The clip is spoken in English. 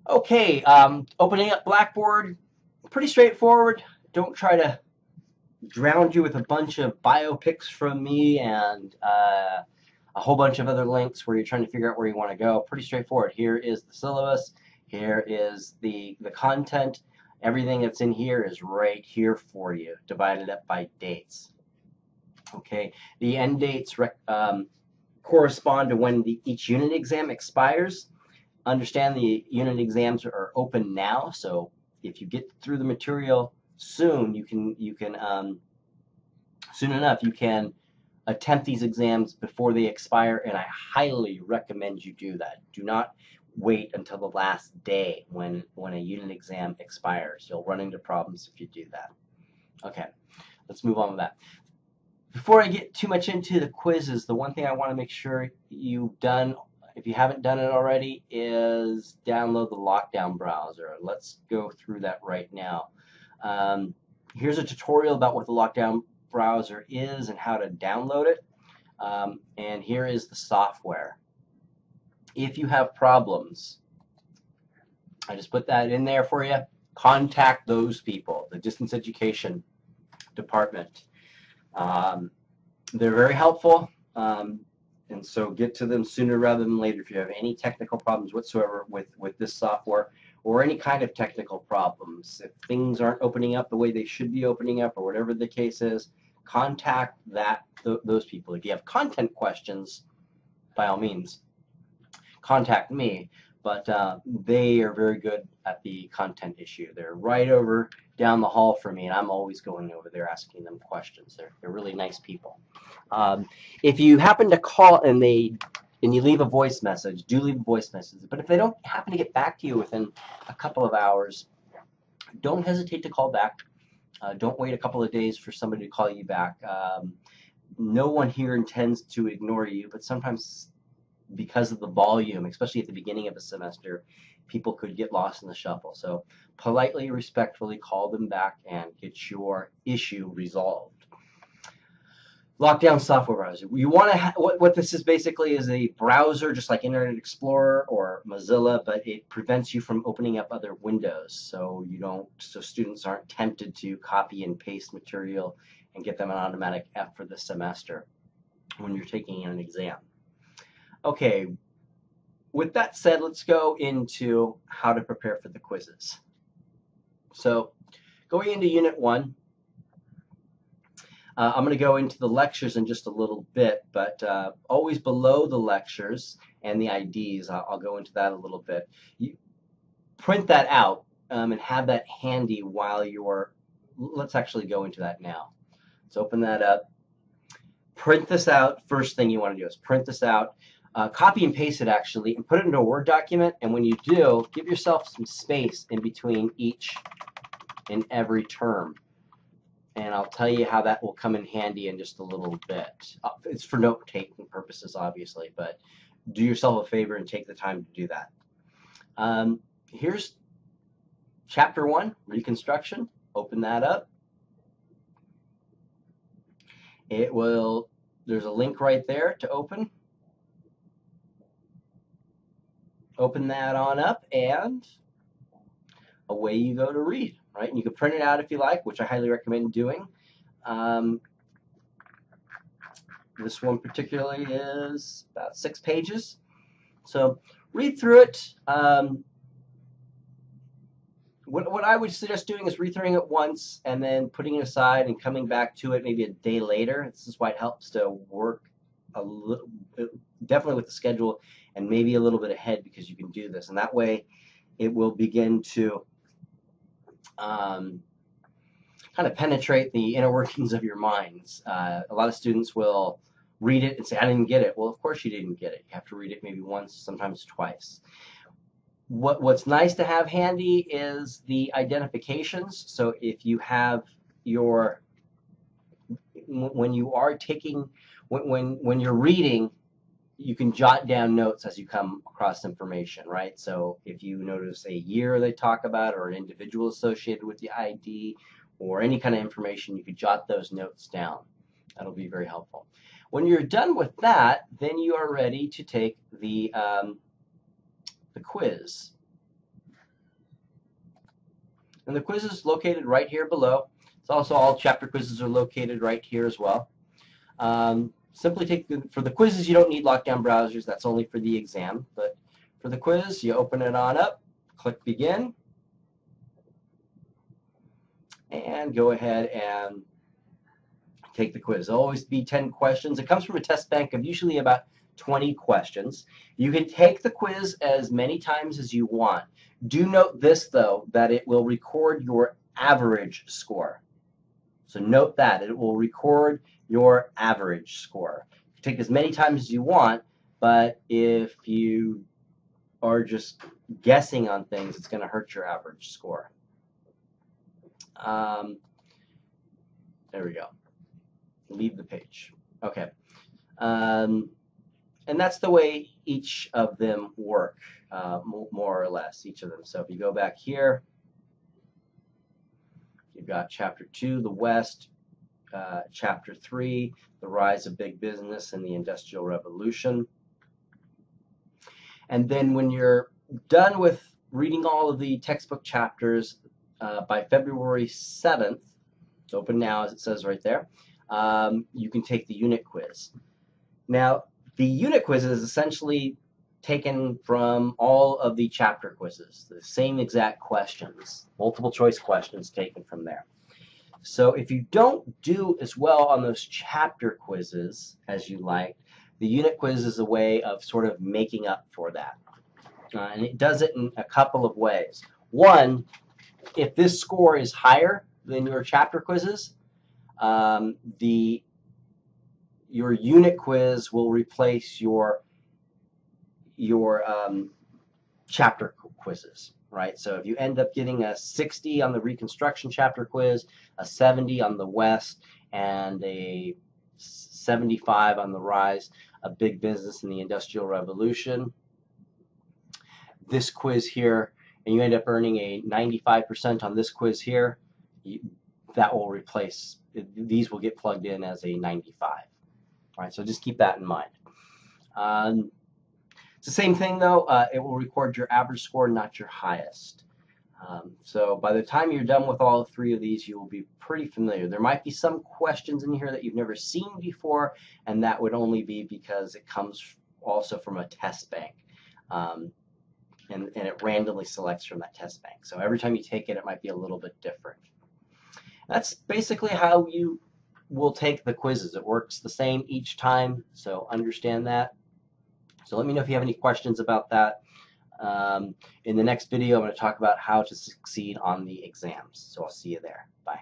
Okay, opening up Blackboard, pretty straightforward. Don't try to drown you with a bunch of biopics from me and a whole bunch of other links where you're trying to figure out where you want to go. Pretty straightforward. Here is the syllabus. Here is the content. Everything that's in here is right here for you, divided up by dates. Okay, the end dates correspond to when each unit exam expires. Understand the unit exams are open now, so if you get through the material soon, soon enough you can attempt these exams before they expire, and I highly recommend you do that. Do not wait until the last day when a unit exam expires. You'll run into problems if you do that. Okay, let's move on with that. Before I get too much into the quizzes, the one thing I want to make sure you've done, if you haven't done it already, is download the lockdown browser. Let's go through that right now. Here's a tutorial about what the lockdown browser is and how to download it. And here is the software. If you have problems, I just put that in there for you. Contact those people, the distance education department. They're very helpful, and so get to them sooner rather than later if you have any technical problems whatsoever with this software or any kind of technical problems. If things aren't opening up the way they should be opening up or whatever the case is, contact those people. If you have content questions, by all means, contact me. But they are very good at the content issue. They're right over down the hall from me, and I'm always going over there asking them questions. They're really nice people. If you happen to call and you leave a voice message, do leave a voice message. But if they don't happen to get back to you within a couple of hours, don't hesitate to call back. Don't wait a couple of days for somebody to call you back. No one here intends to ignore you, but sometimes because of the volume, especially at the beginning of a semester, people could get lost in the shuffle. So politely, respectfully call them back and get your issue resolved. Lockdown software browser. You want to what this is basically is a browser just like Internet Explorer or Mozilla, but it prevents you from opening up other windows, so students aren't tempted to copy and paste material and get them an automatic F for the semester when you're taking an exam. Okay, with that said, let's go into how to prepare for the quizzes. So going into Unit 1, I'm going to go into the lectures in just a little bit, but always below the lectures and the IDs, I'll go into that a little bit. You print that out and have that handy while let's actually go into that now. Let's open that up. Print this out. First thing you want to do is print this out. Copy and paste it actually and put it into a Word document, and when you do, give yourself some space in between each and every term. And I'll tell you how that will come in handy in just a little bit. It's for note-taking purposes, obviously, but do yourself a favor and take the time to do that. Here's Chapter 1, Reconstruction. Open that up. There's a link right there to open. Open that on up, and away you go to read, right? And you can print it out if you like, which I highly recommend doing. This one particularly is about 6 pages. So read through it. What I would suggest doing is read through it once and then putting it aside and coming back to it maybe a day later. This is why it helps to work a little, definitely with the schedule, and maybe a little bit ahead, because you can do this. And that way it will begin to kind of penetrate the inner workings of your minds. A lot of students will read it and say, I didn't get it. Well, of course you didn't get it. You have to read it maybe once, sometimes twice. What's nice to have handy is the identifications. So if you have when you're reading, you can jot down notes as you come across information, right? So if you notice a year they talk about or an individual associated with the ID or any kind of information, you could jot those notes down. That'll be very helpful. When you're done with that, then you are ready to take the quiz. And the quiz is located right here below. It's also all chapter quizzes are located right here as well. Simply take for the quizzes, you don't need lockdown browsers. That's only for the exam. But for the quiz, you open it on up, click begin, and go ahead and take the quiz. It'll always be 10 questions. It comes from a test bank of usually about 20 questions. You can take the quiz as many times as you want. Do note this, though, that it will record your average score. So note that. It will record your average score. You take as many times as you want, but if you are just guessing on things, it's going to hurt your average score. There we go. Leave the page. Okay. And that's the way each of them work, more or less, each of them. So if you go back here, you've got Chapter 2, the West, Chapter 3, the rise of big business and the Industrial Revolution. And then when you're done with reading all of the textbook chapters by February 7th, it's open now as it says right there, you can take the unit quiz. Now, the unit quiz is essentially taken from all of the chapter quizzes, the same exact questions, multiple choice questions taken from there. So if you don't do as well on those chapter quizzes as you like, the unit quiz is a way of sort of making up for that. And it does it in a couple of ways. One, if this score is higher than your chapter quizzes, your unit quiz will replace your chapter quizzes, right? So if you end up getting a 60 on the Reconstruction chapter quiz, a 70 on the West, and a 75 on the rise of big business in the Industrial Revolution, this quiz here, and you end up earning a 95% on this quiz here, that will replace, these will get plugged in as a 95. All right, so just keep that in mind. It's the same thing, though. It will record your average score, not your highest. So by the time you're done with all three of these, you will be pretty familiar. There might be some questions in here that you've never seen before, and that would only be because it comes also from a test bank. And it randomly selects from that test bank. So every time you take it, it might be a little bit different. That's basically how you will take the quizzes. It works the same each time, so understand that. So let me know if you have any questions about that. In the next video, I'm going to talk about how to succeed on the exams. So I'll see you there. Bye.